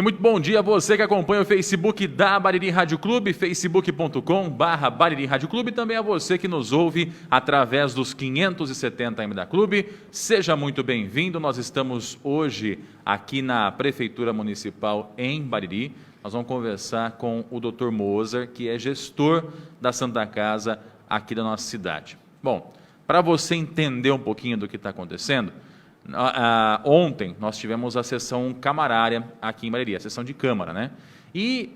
E muito bom dia a você que acompanha o Facebook da Bariri Rádio Clube, facebook.com/Bariri Rádio Clube, e também a você que nos ouve através dos 570 AM da Clube. Seja muito bem-vindo. Nós estamos hoje aqui na Prefeitura Municipal em Bariri. Nós vamos conversar com o Dr. Moser, que é gestor da Santa Casa aqui da nossa cidade. Bom, para você entender um pouquinho do que está acontecendo, ontem nós tivemos a sessão camarária aqui em Bariri, a sessão de Câmara, né? E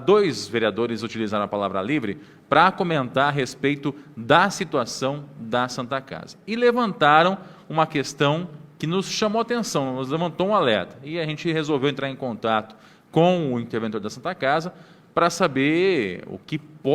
dois vereadores utilizaram a palavra livre para comentar a respeito da situação da Santa Casa. E levantaram uma questão que nos chamou a atenção, nos levantou um alerta. E a gente resolveu entrar em contato com o interventor da Santa Casa para saber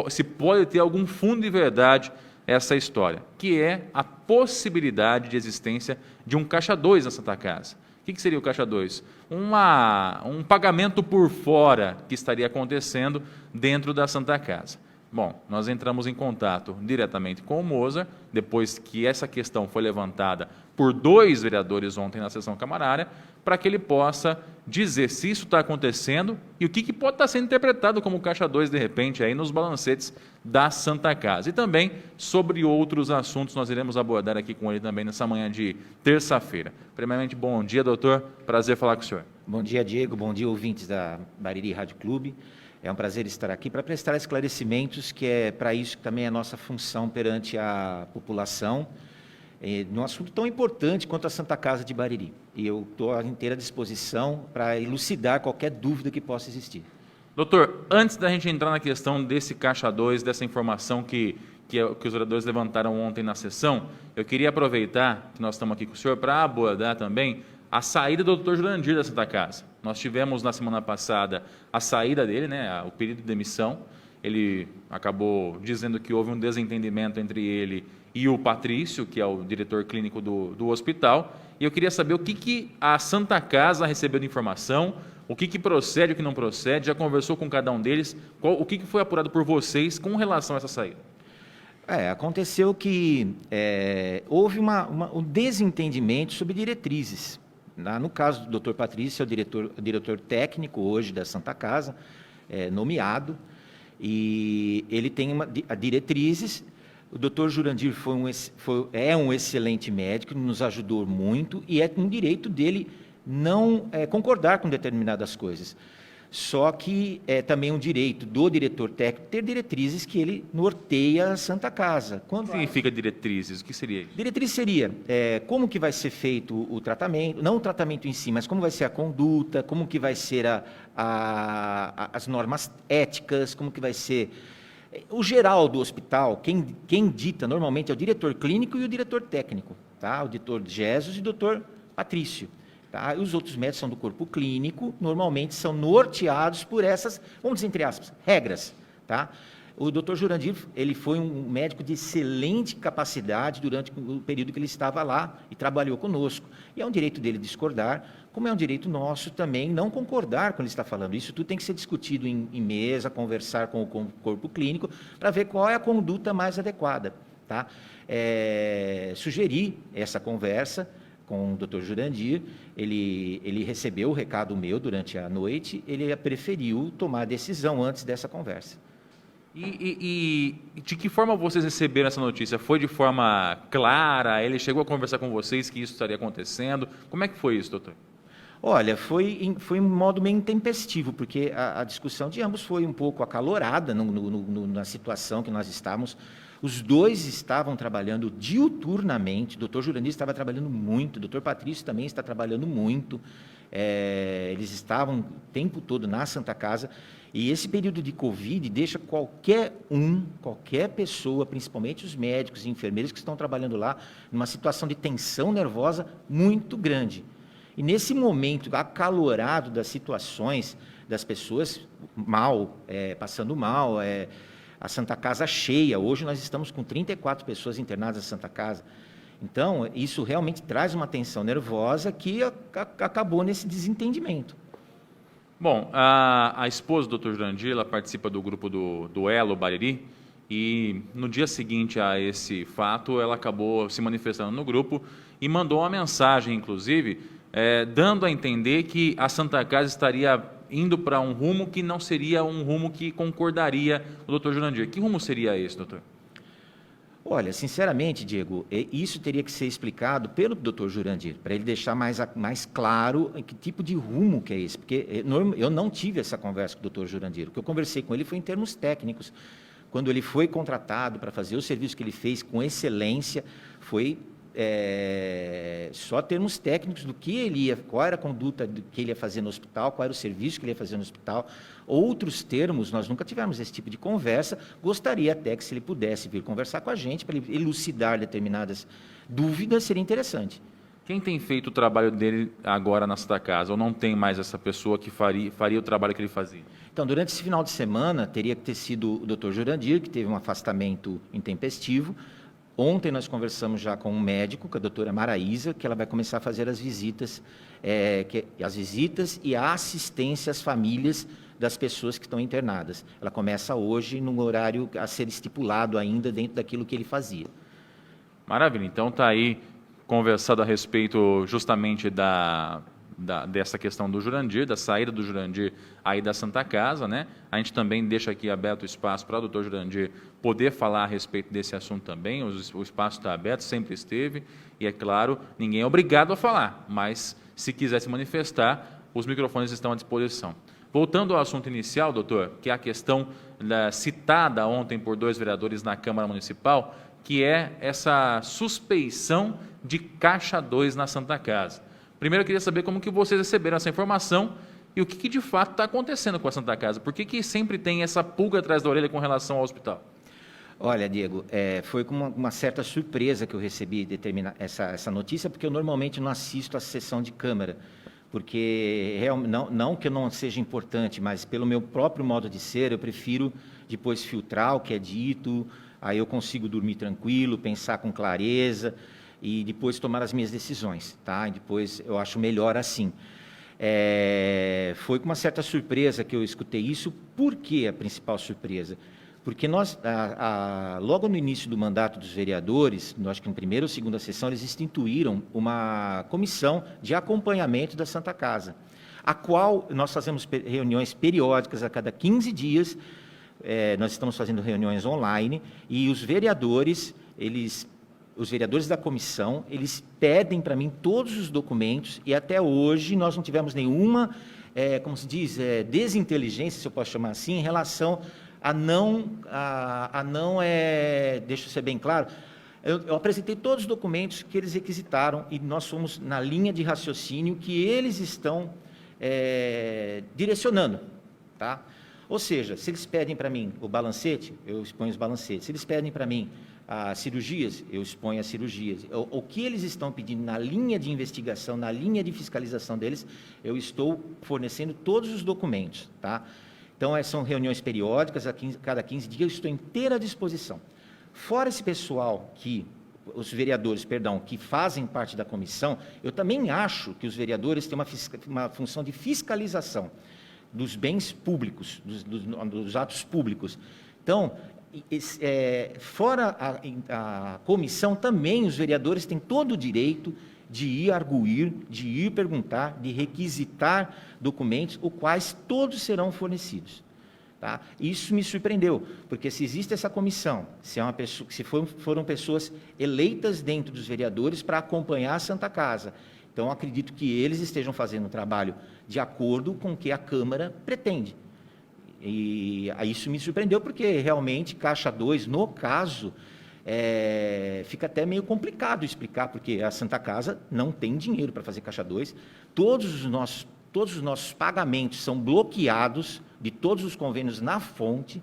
se pode ter algum fundo de verdade essa história, que é a possibilidade de existência de um caixa 2 na Santa Casa. O que seria o caixa 2? Um pagamento por fora que estaria acontecendo dentro da Santa Casa. Bom, nós entramos em contato diretamente com o Moser, depois que essa questão foi levantada por dois vereadores ontem na sessão camarária, para que ele possa dizer se isso está acontecendo e o que pode estar sendo interpretado como caixa 2, de repente, aí nos balancetes da Santa Casa. E também sobre outros assuntos nós iremos abordar aqui com ele também nessa manhã de terça-feira. Primeiramente, bom dia, doutor. Prazer falar com o senhor. Bom dia, Diego. Bom dia, ouvintes da Bariri Rádio Clube. É um prazer estar aqui para prestar esclarecimentos, que é para isso que também é a nossa função perante a população, num assunto tão importante quanto a Santa Casa de Bariri. E eu estou à inteira disposição para elucidar qualquer dúvida que possa existir. Doutor, antes da gente entrar na questão desse caixa 2, dessa informação que os vereadores levantaram ontem na sessão, eu queria aproveitar que nós estamos aqui com o senhor para abordar também a saída do Dr. Jurandir da Santa Casa. Nós tivemos na semana passada a saída dele, né, o pedido de demissão. Ele acabou dizendo que houve um desentendimento entre ele e o Patrício, que é o diretor clínico do hospital. E eu queria saber o que a Santa Casa recebeu de informação, o que procede, o que não procede, já conversou com cada um deles, o que foi apurado por vocês com relação a essa saída? Aconteceu que houve um desentendimento sobre diretrizes. No caso do Dr. Patrício, é o diretor técnico hoje da Santa Casa, nomeado, e ele tem diretrizes. O Dr. Jurandir é um excelente médico, nos ajudou muito, e é um direito dele não concordar com determinadas coisas. Só que é também um direito do diretor técnico ter diretrizes que ele norteia a Santa Casa. O que significa diretrizes? O que seria isso? Diretriz seria como que vai ser feito o tratamento, não o tratamento em si, mas como vai ser a conduta, como que vai ser as normas éticas, como que vai ser o geral do hospital. Quem dita normalmente é o diretor clínico e o diretor técnico, tá? O doutor Jesus e o doutor Patrício. Tá? E os outros médicos são do corpo clínico, normalmente são norteados por essas, vamos dizer entre aspas, regras. Tá? O Dr. Jurandir, ele foi um médico de excelente capacidade durante o período que ele estava lá e trabalhou conosco. E é um direito dele discordar, como é um direito nosso também não concordar com o que ele está falando. Isso tudo tem que ser discutido em mesa, conversar com o corpo clínico, para ver qual é a conduta mais adequada. Tá? Sugerir essa conversa com o Dr. Jurandir, ele recebeu o recado meu durante a noite, ele preferiu tomar a decisão antes dessa conversa. E de que forma vocês receberam essa notícia? Foi de forma clara? Ele chegou a conversar com vocês que isso estaria acontecendo? Como é que foi isso, doutor? Olha, foi um modo meio intempestivo, porque a discussão de ambos foi um pouco acalorada na situação que nós estávamos. Os dois estavam trabalhando diuturnamente, o Dr. Jurandir estava trabalhando muito, o Dr. Patrício também está trabalhando muito, eles estavam o tempo todo na Santa Casa, e esse período de Covid deixa qualquer pessoa, principalmente os médicos e enfermeiros que estão trabalhando lá, numa situação de tensão nervosa muito grande. E nesse momento acalorado das situações das pessoas passando mal, a Santa Casa cheia. Hoje nós estamos com 34 pessoas internadas na Santa Casa. Então, isso realmente traz uma tensão nervosa que acabou nesse desentendimento. Bom, a esposa do Dr. Jurandir, ela participa do grupo do Elo Bariri, e no dia seguinte a esse fato, ela acabou se manifestando no grupo e mandou uma mensagem, inclusive, dando a entender que a Santa Casa estaria indo para um rumo que não seria um rumo que concordaria o doutor Jurandir. Que rumo seria esse, doutor? Olha, sinceramente, Diego, isso teria que ser explicado pelo Dr. Jurandir, para ele deixar mais claro em que tipo de rumo que é esse, porque eu não tive essa conversa com o Dr. Jurandir. O que eu conversei com ele foi em termos técnicos. Quando ele foi contratado para fazer o serviço que ele fez com excelência, foi só termos técnicos do que ele ia, qual era a conduta que ele ia fazer no hospital, qual era o serviço que ele ia fazer no hospital. Outros termos, nós nunca tivemos esse tipo de conversa. Gostaria até que, se ele pudesse vir conversar com a gente, para ele elucidar determinadas dúvidas, seria interessante. Quem tem feito o trabalho dele agora na Santa Casa, ou não tem mais essa pessoa que faria o trabalho que ele fazia? Então, durante esse final de semana, teria que ter sido o Dr. Jurandir, que teve um afastamento intempestivo. Ontem nós conversamos já com um médico, com a doutora Maraísa, que ela vai começar a fazer as visitas, e a assistência às famílias das pessoas que estão internadas. Ela começa hoje, num horário a ser estipulado ainda dentro daquilo que ele fazia. Maravilha, então está aí conversado a respeito justamente dessa questão do Jurandir, da saída do Jurandir aí da Santa Casa, né? A gente também deixa aqui aberto o espaço para o doutor Jurandir poder falar a respeito desse assunto também. O espaço está aberto, sempre esteve, e é claro, ninguém é obrigado a falar, mas se quiser se manifestar, os microfones estão à disposição. Voltando ao assunto inicial, doutor, que é a questão citada ontem por 2 vereadores na Câmara Municipal, que é essa suspeição de caixa 2 na Santa Casa. Primeiro, eu queria saber como que vocês receberam essa informação e o que de fato está acontecendo com a Santa Casa. Por que sempre tem essa pulga atrás da orelha com relação ao hospital? Olha, Diego, foi com uma certa surpresa que eu recebi essa notícia, porque eu normalmente não assisto a sessão de Câmara, porque não que eu não seja importante, mas pelo meu próprio modo de ser, eu prefiro depois filtrar o que é dito, aí eu consigo dormir tranquilo, pensar com clareza e depois tomar as minhas decisões, tá? E depois eu acho melhor assim. Foi com uma certa surpresa que eu escutei isso. Por que a principal surpresa? Porque nós, logo no início do mandato dos vereadores, acho que na primeira ou segunda sessão, eles instituíram uma comissão de acompanhamento da Santa Casa, a qual nós fazemos reuniões periódicas a cada 15 dias, nós estamos fazendo reuniões online, e os vereadores da comissão, eles pedem para mim todos os documentos, e até hoje nós não tivemos nenhuma, como se diz, desinteligência, se eu posso chamar assim, em relação deixa eu ser bem claro, eu apresentei todos os documentos que eles requisitaram e nós fomos na linha de raciocínio que eles estão direcionando, tá? Ou seja, se eles pedem para mim o balancete, eu exponho os balancetes. Se eles pedem para mim as cirurgias, eu exponho as cirurgias. O que eles estão pedindo na linha de investigação, na linha de fiscalização deles, eu estou fornecendo todos os documentos, tá? Então, são reuniões periódicas, cada 15 dias, eu estou inteira à disposição. Fora esse pessoal os vereadores, que fazem parte da comissão, eu também acho que os vereadores têm uma função de fiscalização dos bens públicos, dos atos públicos. Então, fora a comissão, também os vereadores têm todo o direito de ir arguir, de ir perguntar, de requisitar documentos, os quais todos serão fornecidos. Tá? Isso me surpreendeu, porque se existe essa comissão, foram pessoas eleitas dentro dos vereadores para acompanhar a Santa Casa, então acredito que eles estejam fazendo um trabalho de acordo com o que a Câmara pretende. E isso me surpreendeu, porque realmente Caixa 2, no caso, fica até meio complicado explicar, porque a Santa Casa não tem dinheiro para fazer Caixa 2, todos os nossos pagamentos são bloqueados de todos os convênios na fonte,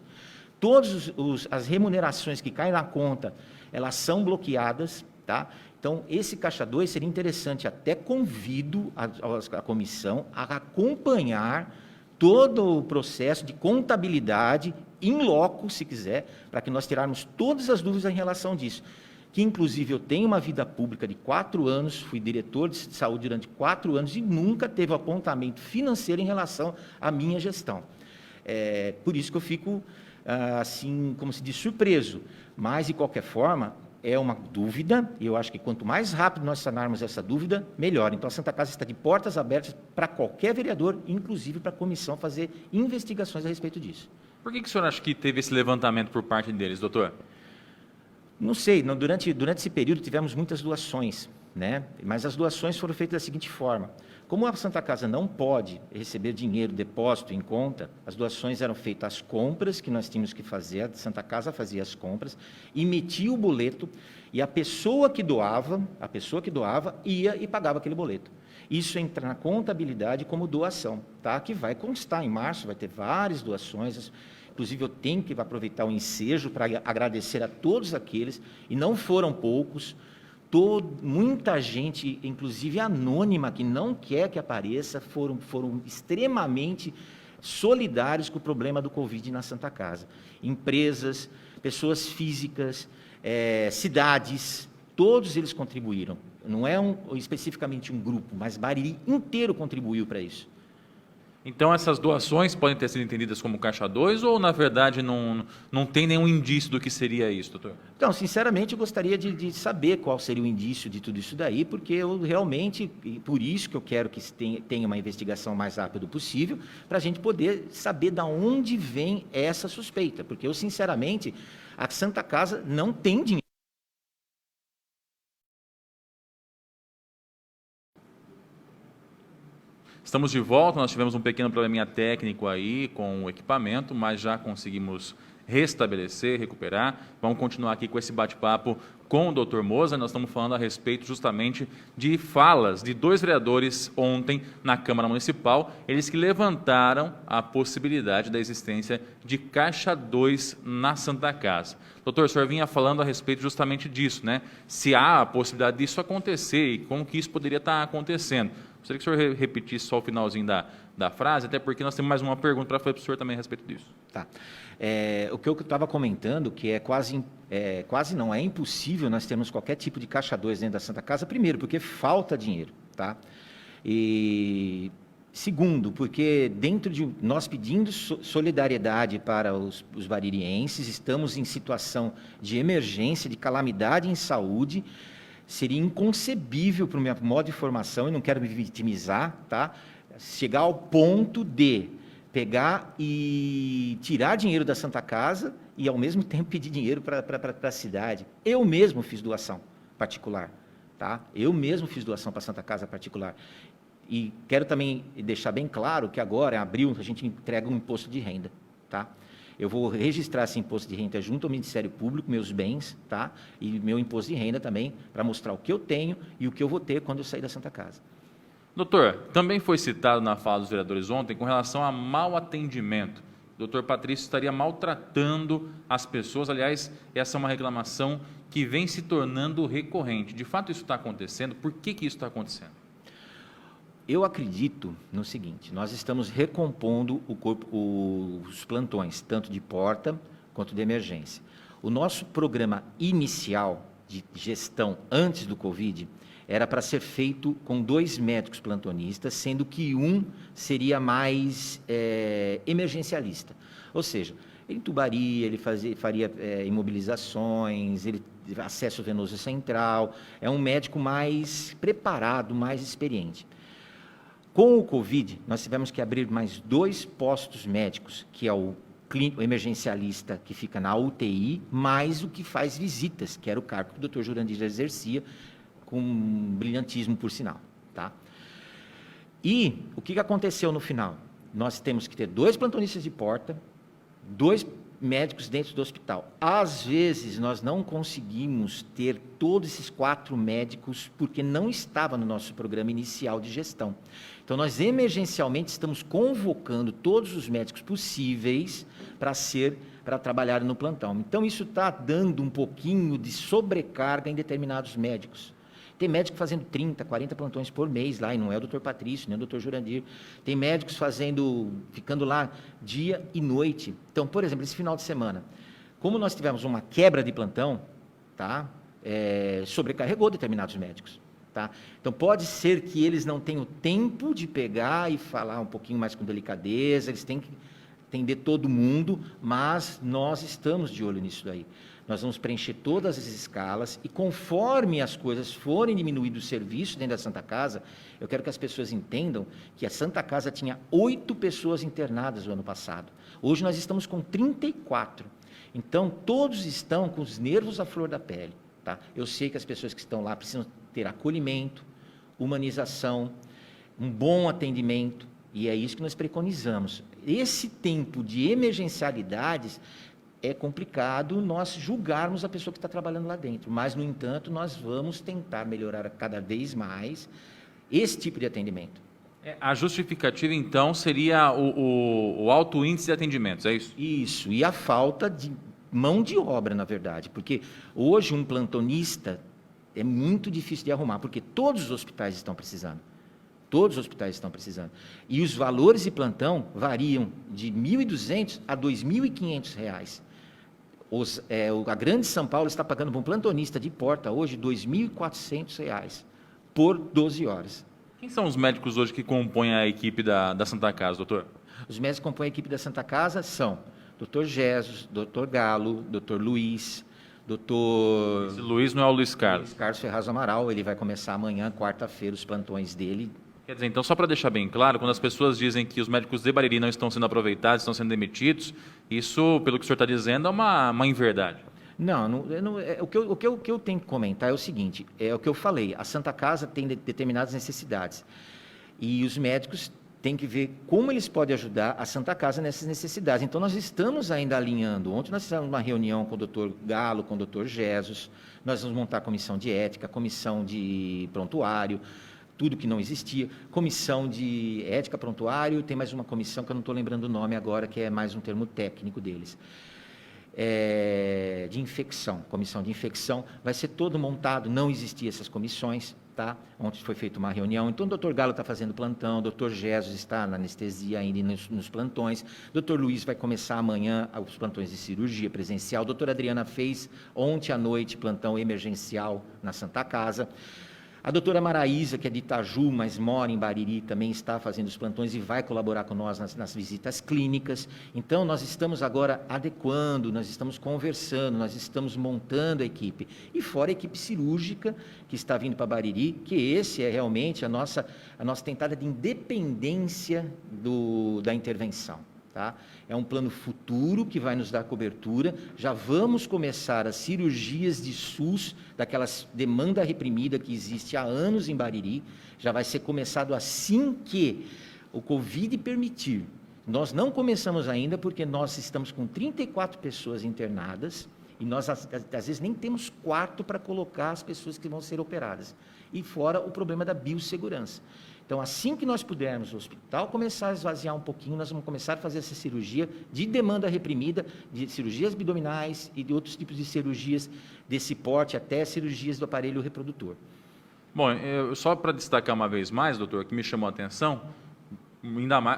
todas as remunerações que caem na conta, elas são bloqueadas, tá? Então, esse Caixa 2 seria interessante, até convido a comissão a acompanhar todo o processo de contabilidade in loco, se quiser, para que nós tirarmos todas as dúvidas em relação disso. Que, inclusive, eu tenho uma vida pública de 4 anos, fui diretor de saúde durante 4 anos e nunca teve apontamento financeiro em relação à minha gestão. Por isso que eu fico, assim, como se diz, surpreso. Mas, de qualquer forma, é uma dúvida, e eu acho que quanto mais rápido nós sanarmos essa dúvida, melhor. Então, a Santa Casa está de portas abertas para qualquer vereador, inclusive para a comissão, fazer investigações a respeito disso. Por que o senhor acha que teve esse levantamento por parte deles, doutor? Não sei, durante esse período tivemos muitas doações, né? Mas as doações foram feitas da seguinte forma: como a Santa Casa não pode receber dinheiro, depósito em conta, as doações eram feitas às compras que nós tínhamos que fazer, a Santa Casa fazia as compras, emitia o boleto e a pessoa que doava ia e pagava aquele boleto. Isso entra na contabilidade como doação, tá? Que vai constar em março, vai ter várias doações. Inclusive, eu tenho que aproveitar o ensejo para agradecer a todos aqueles, e não foram poucos, muita gente, inclusive anônima, que não quer que apareça, foram extremamente solidários com o problema do Covid na Santa Casa. Empresas, pessoas físicas, cidades, todos eles contribuíram. Não é especificamente um grupo, mas Bariri inteiro contribuiu para isso. Então, essas doações podem ter sido entendidas como Caixa 2 ou, na verdade, não tem nenhum indício do que seria isso, doutor? Então, sinceramente, eu gostaria de saber qual seria o indício de tudo isso daí, porque eu realmente, e por isso que eu quero que tenha uma investigação mais rápida possível, para a gente poder saber de onde vem essa suspeita, porque eu, sinceramente, a Santa Casa não tem dinheiro. Estamos de volta, nós tivemos um pequeno probleminha técnico aí com o equipamento, mas já conseguimos restabelecer, recuperar. Vamos continuar aqui com esse bate-papo com o Dr. Moza. Nós estamos falando a respeito justamente de falas de 2 vereadores ontem na Câmara Municipal, eles que levantaram a possibilidade da existência de Caixa 2 na Santa Casa. Doutor, o senhor vinha falando a respeito justamente disso, né? Se há a possibilidade disso acontecer e como que isso poderia estar acontecendo. Gostaria que o senhor repetisse só o finalzinho da frase, até porque nós temos mais uma pergunta para fazer para o senhor também a respeito disso. Tá. O que eu estava comentando, que é impossível nós termos qualquer tipo de Caixa 2 dentro da Santa Casa, primeiro, porque falta dinheiro, tá? E segundo, porque nós pedindo solidariedade para os baririenses, estamos em situação de emergência, de calamidade em saúde. Seria inconcebível para o meu modo de formação, e não quero me vitimizar, tá? Chegar ao ponto de pegar e tirar dinheiro da Santa Casa e, ao mesmo tempo, pedir dinheiro para a cidade. Eu mesmo fiz doação particular, tá? Eu mesmo fiz doação para a Santa Casa particular. E quero também deixar bem claro que agora, em abril, a gente entrega um imposto de renda, tá? Eu vou registrar esse imposto de renda junto ao Ministério Público, meus bens, tá? E meu imposto de renda também, para mostrar o que eu tenho e o que eu vou ter quando eu sair da Santa Casa. Doutor, também foi citado na fala dos vereadores ontem com relação a mau atendimento. O doutor Patrício estaria maltratando as pessoas. Aliás, essa é uma reclamação que vem se tornando recorrente. De fato, isso está acontecendo? Por que isso está acontecendo? Eu acredito no seguinte: nós estamos recompondo os plantões, tanto de porta quanto de emergência. O nosso programa inicial de gestão antes do Covid era para ser feito com 2 médicos plantonistas, sendo que um seria mais emergencialista. Ou seja, ele entubaria, ele faria imobilizações, acesso venoso central, é um médico mais preparado, mais experiente. Com o Covid, nós tivemos que abrir mais 2 postos médicos, que é o emergencialista que fica na UTI, mais o que faz visitas, que era o cargo que o Dr. Jurandir exercia, com brilhantismo, por sinal. Tá? E o que aconteceu no final? Nós temos que ter 2 plantonistas de porta, 2 médicos dentro do hospital. Às vezes, nós não conseguimos ter todos esses 4 médicos, porque não estava no nosso programa inicial de gestão. Então, nós emergencialmente estamos convocando todos os médicos possíveis para trabalhar no plantão. Então, isso está dando um pouquinho de sobrecarga em determinados médicos. Tem médico fazendo 30, 40 plantões por mês lá, e não é o Dr. Patrício, nem o Dr. Jurandir. Tem médicos ficando lá dia e noite. Então, por exemplo, esse final de semana, como nós tivemos uma quebra de plantão, tá? Sobrecarregou determinados médicos. Tá? Então, pode ser que eles não tenham tempo de pegar e falar um pouquinho mais com delicadeza, eles têm que atender todo mundo, mas nós estamos de olho nisso daí. Nós vamos preencher todas as escalas e conforme as coisas forem diminuído o serviço dentro da Santa Casa, eu quero que as pessoas entendam que a Santa Casa tinha 8 pessoas internadas no ano passado. Hoje nós estamos com 34. Então, todos estão com os nervos à flor da pele. Tá? Eu sei que as pessoas que estão lá precisam ter acolhimento, humanização, um bom atendimento, e é isso que nós preconizamos. Esse tempo de emergencialidades é complicado nós julgarmos a pessoa que está trabalhando lá dentro, mas, no entanto, nós vamos tentar melhorar cada vez mais esse tipo de atendimento. A justificativa, então, seria o alto índice de atendimentos, é isso? Isso, e a falta de mão de obra, na verdade, porque hoje um plantonista é muito difícil de arrumar, porque todos os hospitais estão precisando. Todos os hospitais estão precisando. E os valores de plantão variam de R$ 1.200 a R$ 2.500. A Grande São Paulo está pagando para um plantonista de porta hoje R$ 2.400 por 12 horas. Quem são os médicos hoje que compõem a equipe da Santa Casa, doutor? Os médicos que compõem a equipe da Santa Casa são Dr. Jesus, Dr. Galo, Dr. Luiz, Dr. Esse Luiz não é o Luiz Carlos? Luiz Carlos Ferraz Amaral, ele vai começar amanhã, quarta-feira, os plantões dele. Quer dizer, então, só para deixar bem claro, quando as pessoas dizem que os médicos de Bariri não estão sendo aproveitados, estão sendo demitidos, isso, pelo que o senhor está dizendo, é uma inverdade. Não, o que eu tenho que comentar é o seguinte, é o que eu falei, a Santa Casa tem determinadas necessidades, e os médicos têm que ver como eles podem ajudar a Santa Casa nessas necessidades. Então, nós estamos ainda alinhando. Ontem nós fizemos uma reunião com o Dr. Galo, com o Dr. Jesus, nós vamos montar a comissão de ética, comissão de prontuário, tudo que não existia, comissão de ética, prontuário, tem mais uma comissão que eu não estou lembrando o nome agora, que é mais um termo técnico deles, de infecção, comissão de infecção, vai ser todo montado, não existiam essas comissões, tá? Ontem foi feita uma reunião, então o doutor Galo está fazendo plantão, o doutor Jesus está na anestesia ainda nos plantões, o doutor Luiz vai começar amanhã os plantões de cirurgia presencial, a doutora Adriana fez ontem à noite plantão emergencial na Santa Casa, a doutora Maraísa, que é de Itaju, mas mora em Bariri, também está fazendo os plantões e vai colaborar com nós nas visitas clínicas. Então, nós estamos agora adequando, nós estamos conversando, nós estamos montando a equipe. E fora a equipe cirúrgica, que está vindo para Bariri, que esse é realmente a nossa tentada de independência da intervenção. Tá? É um plano futuro que vai nos dar cobertura, já vamos começar as cirurgias de SUS, daquelas demanda reprimida que existe há anos em Bariri, já vai ser começado assim que o Covid permitir. Nós não começamos ainda porque nós estamos com 34 pessoas internadas e nós às vezes nem temos quarto para colocar as pessoas que vão ser operadas. E fora o problema da biossegurança. Então, assim que nós pudermos, o hospital começar a esvaziar um pouquinho, nós vamos começar a fazer essa cirurgia de demanda reprimida, de cirurgias abdominais e de outros tipos de cirurgias desse porte, até cirurgias do aparelho reprodutor. Bom, só para destacar uma vez mais, doutor, que me chamou a atenção,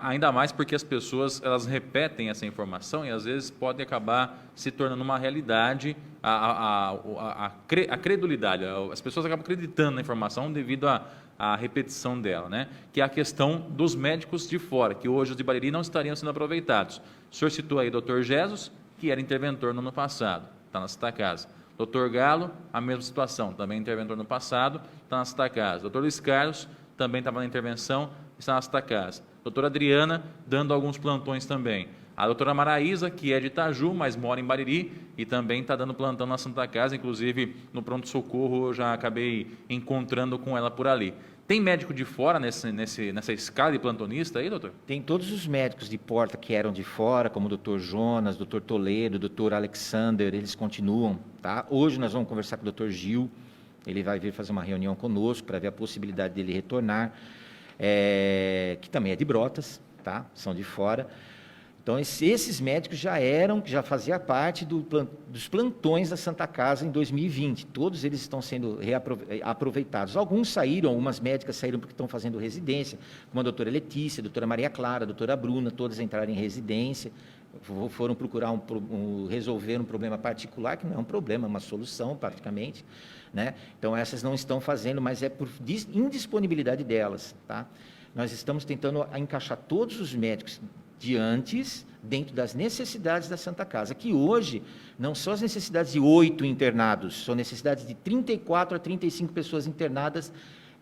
ainda mais porque as pessoas elas repetem essa informação e às vezes pode acabar se tornando uma realidade a credulidade, as pessoas acabam acreditando na informação devido à repetição dela, né? Que é a questão dos médicos de fora, que hoje os de Bariri não estariam sendo aproveitados. O senhor citou aí o Dr. Jesus, que era interventor no ano passado, está na Santa Casa. Dr. Galo, a mesma situação, também interventor no passado, está na Santa Casa. Dr. Luiz Carlos, também estava na intervenção, está na Santa Casa. Doutora Adriana, dando alguns plantões também. A doutora Maraísa, que é de Itaju, mas mora em Bariri, e também está dando plantão na Santa Casa, inclusive no pronto-socorro eu já acabei encontrando com ela por ali. Tem médico de fora nessa escala de plantonista aí, doutor? Tem todos os médicos de porta que eram de fora, como o doutor Jonas, doutor Toledo, doutor Alexander, eles continuam, tá? Hoje nós vamos conversar com o doutor Gil, ele vai vir fazer uma reunião conosco para ver a possibilidade dele retornar, que também é de Brotas, tá? São de fora. Então, esses médicos já faziam parte dos plantões da Santa Casa em 2020. Todos eles estão sendo reaproveitados. Alguns saíram, algumas médicas saíram porque estão fazendo residência, como a doutora Letícia, a doutora Maria Clara, a doutora Bruna, todas entraram em residência, foram procurar resolver um problema particular, que não é um problema, é uma solução praticamente, né? Então, essas não estão fazendo, mas é por indisponibilidade delas, tá? Nós estamos tentando encaixar todos os médicos de antes, dentro das necessidades da Santa Casa, que hoje não são as necessidades de 8 internados, são necessidades de 34 a 35 pessoas internadas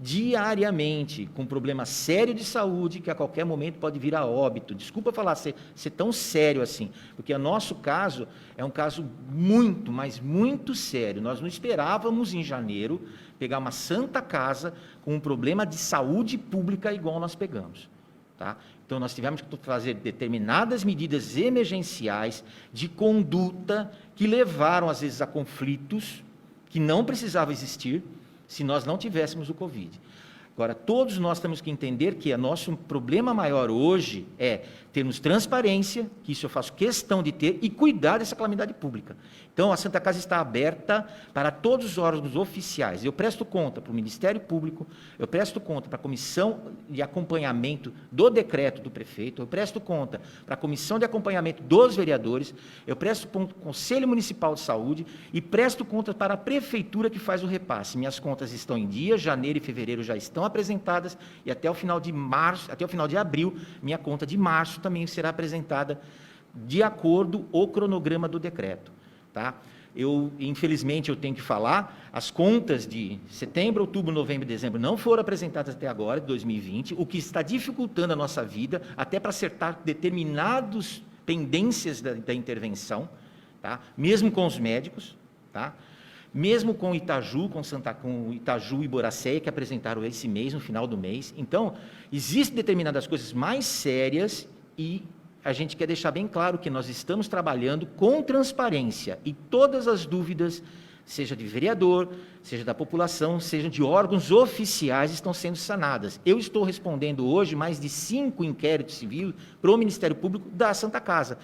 diariamente, com problema sério de saúde, que a qualquer momento pode vir a óbito. Desculpa falar ser tão sério assim, porque o nosso caso é um caso muito, mas muito sério. Nós não esperávamos, em janeiro, pegar uma Santa Casa com um problema de saúde pública igual nós pegamos. Tá? Então, nós tivemos que fazer determinadas medidas emergenciais de conduta que levaram, às vezes, a conflitos que não precisavam existir se nós não tivéssemos o Covid. Agora, todos nós temos que entender que o nosso problema maior hoje é termos transparência, que isso eu faço questão de ter, e cuidar dessa calamidade pública. Então, a Santa Casa está aberta para todos os órgãos oficiais. Eu presto conta para o Ministério Público, eu presto conta para a Comissão de Acompanhamento do decreto do prefeito, eu presto conta para a Comissão de Acompanhamento dos vereadores, eu presto conta para o Conselho Municipal de Saúde e presto conta para a Prefeitura que faz o repasse. Minhas contas estão em dia, janeiro e fevereiro já estão apresentadas, e até o final de março, até o final de abril, minha conta de março também será apresentada de acordo com o cronograma do decreto. Tá? Infelizmente, eu tenho que falar, as contas de setembro, outubro, novembro e dezembro não foram apresentadas até agora, de 2020, o que está dificultando a nossa vida, até para acertar determinadas pendências da intervenção, tá? Mesmo com os médicos, tá? Mesmo com Itaju, com Itaju e Boracéia, que apresentaram esse mês, no final do mês. Então, existem determinadas coisas mais sérias e a gente quer deixar bem claro que nós estamos trabalhando com transparência e todas as dúvidas, seja de vereador, seja da população, seja de órgãos oficiais, estão sendo sanadas. Eu estou respondendo hoje mais de 5 inquéritos civis para o Ministério Público da Santa Casa,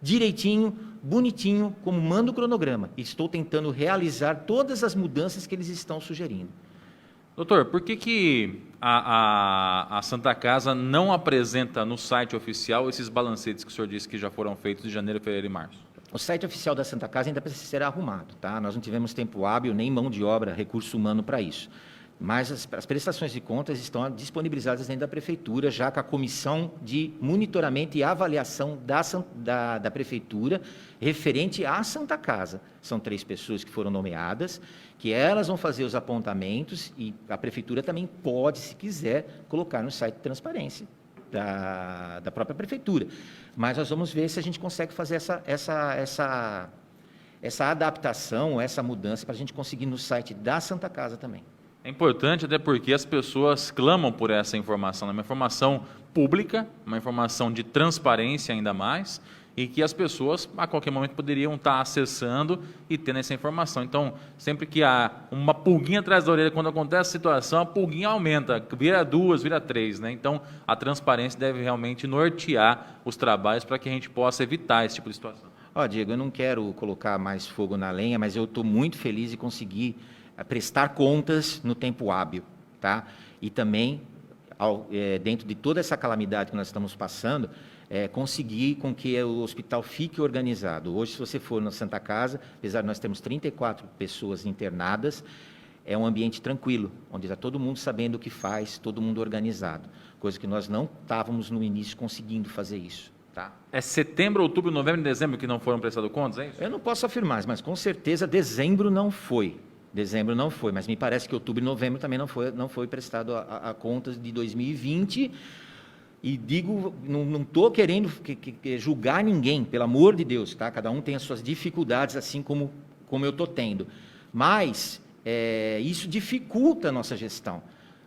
direitinho, bonitinho, como manda o cronograma. Estou tentando realizar todas as mudanças que eles estão sugerindo. Doutor, por que a Santa Casa não apresenta no site oficial esses balancetes que o senhor disse que já foram feitos de janeiro, fevereiro e março? O site oficial da Santa Casa ainda precisa ser arrumado, tá? Nós não tivemos tempo hábil, nem mão de obra, recurso humano para isso. Mas as prestações de contas estão disponibilizadas dentro da Prefeitura, já com a Comissão de Monitoramento e Avaliação da Prefeitura, referente à Santa Casa. São 3 pessoas que foram nomeadas, que elas vão fazer os apontamentos, e a Prefeitura também pode, se quiser, colocar no site de transparência da própria Prefeitura. Mas nós vamos ver se a gente consegue fazer essa adaptação, essa mudança, para a gente conseguir no site da Santa Casa também. É importante até porque as pessoas clamam por essa informação, uma informação pública, uma informação de transparência ainda mais, e que as pessoas a qualquer momento poderiam estar acessando e tendo essa informação. Então, sempre que há uma pulguinha atrás da orelha, quando acontece a situação, a pulguinha aumenta, vira 2, vira 3, né? Então, a transparência deve realmente nortear os trabalhos para que a gente possa evitar esse tipo de situação. Diego, eu não quero colocar mais fogo na lenha, mas eu estou muito feliz de conseguir prestar contas no tempo hábil, tá? E também, dentro de toda essa calamidade que nós estamos passando, conseguir com que o hospital fique organizado. Hoje, se você for na Santa Casa, apesar de nós termos 34 pessoas internadas, é um ambiente tranquilo, onde está todo mundo sabendo o que faz, todo mundo organizado, coisa que nós não estávamos no início conseguindo fazer isso. Tá? É setembro, outubro, novembro e dezembro que não foram prestados contas, é isso? Eu não posso afirmar, mas com certeza dezembro não foi. Dezembro não foi, mas me parece que outubro e novembro também não foi prestado a contas de 2020. E digo, não estou querendo julgar ninguém, pelo amor de Deus, tá? Cada um tem as suas dificuldades, assim como eu estou tendo. Mas isso dificulta a nossa gestão.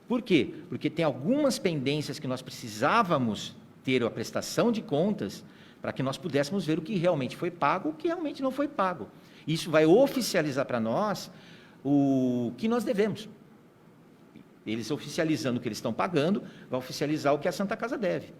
Por quê? Porque tem algumas pendências que nós precisávamos ter a prestação de contas para que nós pudéssemos ver o que realmente foi pago, o que realmente não foi pago. Isso vai oficializar para nós o que nós devemos. Eles oficializando o que eles estão pagando, vai oficializar o que a Santa Casa deve.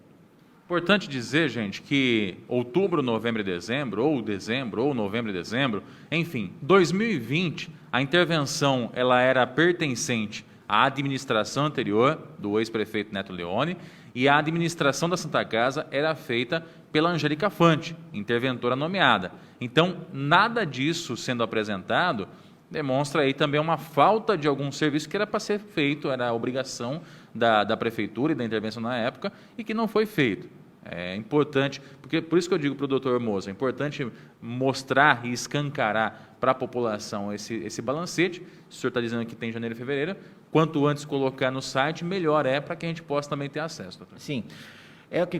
Importante dizer, gente, que outubro, novembro e dezembro, ou novembro e dezembro, enfim, 2020, a intervenção ela era pertencente à administração anterior, do ex-prefeito Neto Leone, e a administração da Santa Casa era feita pela Angélica Fante, interventora nomeada. Então, nada disso sendo apresentado demonstra aí também uma falta de algum serviço que era para ser feito, era a obrigação da Prefeitura e da intervenção na época, e que não foi feito. É importante, porque por isso que eu digo para o doutor Moza, é importante mostrar e escancarar para a população esse balancete. O senhor está dizendo que tem janeiro e fevereiro, quanto antes colocar no site, melhor é para que a gente possa também ter acesso, doutor. Sim.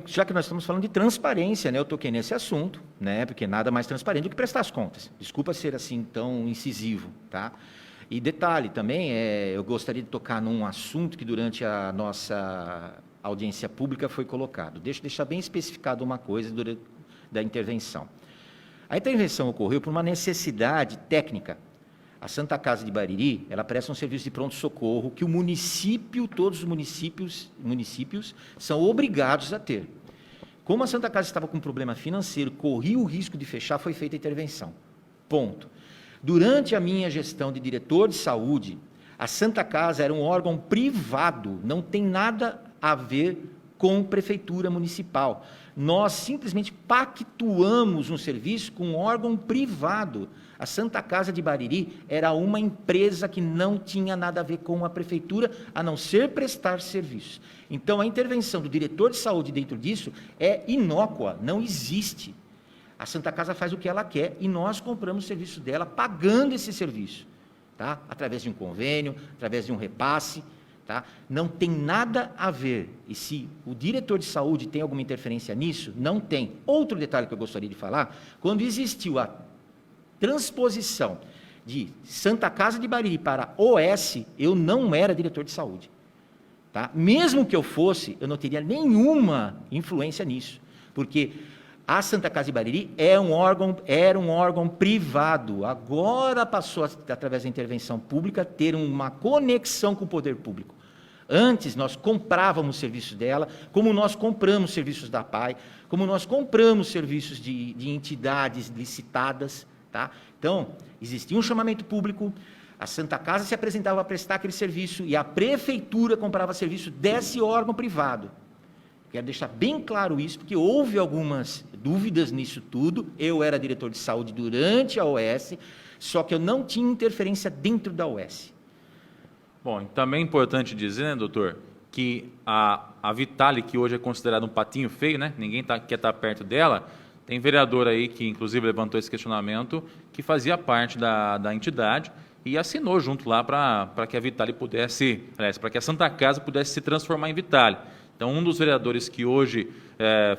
Já que nós estamos falando de transparência, né, eu toquei nesse assunto, né, porque nada mais transparente do que prestar as contas. Desculpa ser assim tão incisivo, tá? E detalhe também, eu gostaria de tocar num assunto que durante a nossa audiência pública foi colocado. Deixa eu deixar bem especificado uma coisa da intervenção. A intervenção ocorreu por uma necessidade técnica. A Santa Casa de Bariri, ela presta um serviço de pronto-socorro que o município, todos os municípios são obrigados a ter. Como a Santa Casa estava com um problema financeiro, corria o risco de fechar, foi feita a intervenção. Ponto. Durante a minha gestão de diretor de saúde, a Santa Casa era um órgão privado, não tem nada a ver com prefeitura municipal. Nós simplesmente pactuamos um serviço com um órgão privado. A Santa Casa de Bariri era uma empresa que não tinha nada a ver com a prefeitura, a não ser prestar serviços. Então, a intervenção do diretor de saúde dentro disso é inócua, não existe. A Santa Casa faz o que ela quer e nós compramos o serviço dela pagando esse serviço, tá? Através de um convênio, através de um repasse, tá? Não tem nada a ver. E se o diretor de saúde tem alguma interferência nisso, não tem. Outro detalhe que eu gostaria de falar, quando existiu a transposição de Santa Casa de Bariri para OS, eu não era diretor de saúde, tá? Mesmo que eu fosse, eu não teria nenhuma influência nisso, porque a Santa Casa de Bariri era um órgão privado, agora passou, através da intervenção pública, a ter uma conexão com o poder público. Antes, nós comprávamos serviços dela, como nós compramos serviços da PAI, como nós compramos serviços de entidades licitadas, tá? Então, existia um chamamento público, a Santa Casa se apresentava a prestar aquele serviço e a prefeitura comprava serviço desse órgão privado. Quero deixar bem claro isso, porque houve algumas dúvidas nisso tudo. Eu era diretor de saúde durante a OS, só que eu não tinha interferência dentro da OS. Bom, também é importante dizer, né, doutor, que a Vitale, que hoje é considerada um patinho feio, né? Ninguém quer estar perto dela. Tem vereador aí que, inclusive, levantou esse questionamento, que fazia parte da entidade e assinou junto lá para que a Vitale pudesse, aliás, para que a Santa Casa pudesse se transformar em Vitale. Então, um dos vereadores que hoje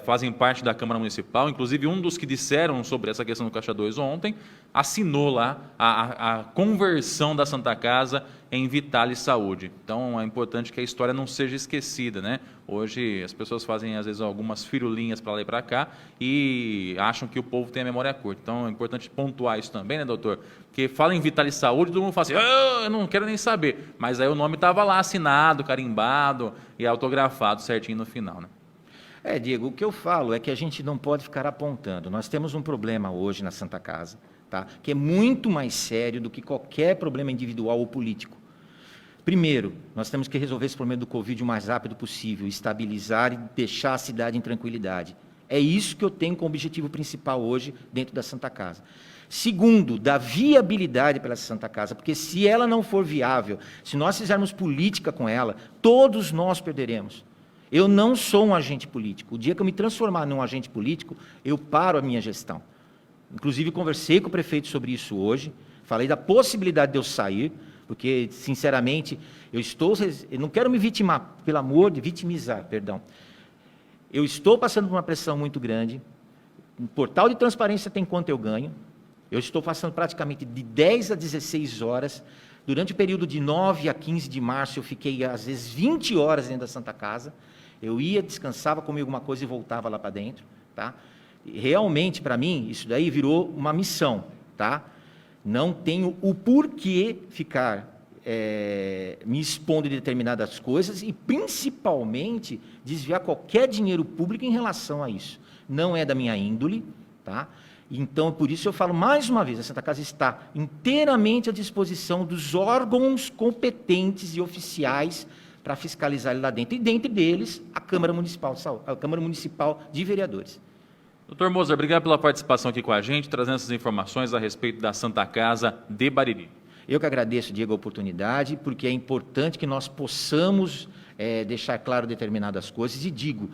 fazem parte da Câmara Municipal, inclusive um dos que disseram sobre essa questão do Caixa 2 ontem, assinou lá a conversão da Santa Casa em Vitale Saúde. Então, é importante que a história não seja esquecida, né? Hoje, as pessoas fazem, às vezes, algumas firulinhas para lá e para cá e acham que o povo tem a memória curta. Então, é importante pontuar isso também, né, doutor? Porque fala em Vitale Saúde, todo mundo fala assim, eu não quero nem saber. Mas aí o nome estava lá assinado, carimbado e autografado certinho no final, né? Diego, o que eu falo é que a gente não pode ficar apontando. Nós temos um problema hoje na Santa Casa, tá? Que é muito mais sério do que qualquer problema individual ou político. Primeiro, nós temos que resolver esse problema do Covid o mais rápido possível, estabilizar e deixar a cidade em tranquilidade. É isso que eu tenho como objetivo principal hoje dentro da Santa Casa. Segundo, da viabilidade para essa Santa Casa, porque se ela não for viável, se nós fizermos política com ela, todos nós perderemos. Eu não sou um agente político. O dia que eu me transformar num agente político, eu paro a minha gestão. Inclusive, conversei com o prefeito sobre isso hoje, falei da possibilidade de eu sair, porque, sinceramente, eu não quero me vitimar, pelo amor de vitimizar, perdão. Eu estou passando por uma pressão muito grande, o portal de transparência tem quanto eu ganho, eu estou passando praticamente de 10 a 16 horas, durante o período de 9 a 15 de março, eu fiquei, às vezes, 20 horas dentro da Santa Casa, eu ia, descansava, comia alguma coisa e voltava lá para dentro, tá? E realmente, para mim, isso daí virou uma missão, tá? Não tenho o porquê ficar me expondo de determinadas coisas e, principalmente, desviar qualquer dinheiro público em relação a isso. Não é da minha índole, tá? Então, por isso eu falo mais uma vez, a Santa Casa está inteiramente à disposição dos órgãos competentes e oficiais para fiscalizar ele lá dentro, e dentre deles, a Câmara Municipal de Saúde, a Câmara Municipal de Vereadores. Doutor Moza, obrigado pela participação aqui com a gente, trazendo essas informações a respeito da Santa Casa de Bariri. Eu que agradeço, Diego, a oportunidade, porque é importante que nós possamos deixar claro determinadas coisas, e digo,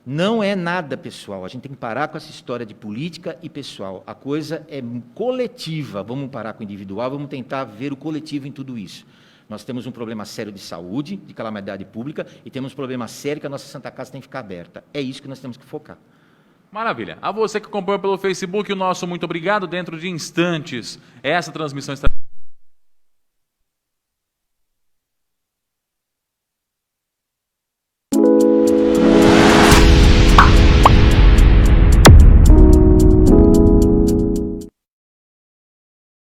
Não é nada pessoal, a gente tem que parar com essa história de política e pessoal. A coisa é coletiva, vamos parar com o individual, vamos tentar ver o coletivo em tudo isso. Nós temos um problema sério de saúde, de calamidade pública, e temos um problema sério que a nossa Santa Casa tem que ficar aberta. É isso que nós temos que focar. Maravilha. A você que acompanhou pelo Facebook, o nosso muito obrigado. Dentro de instantes, essa transmissão está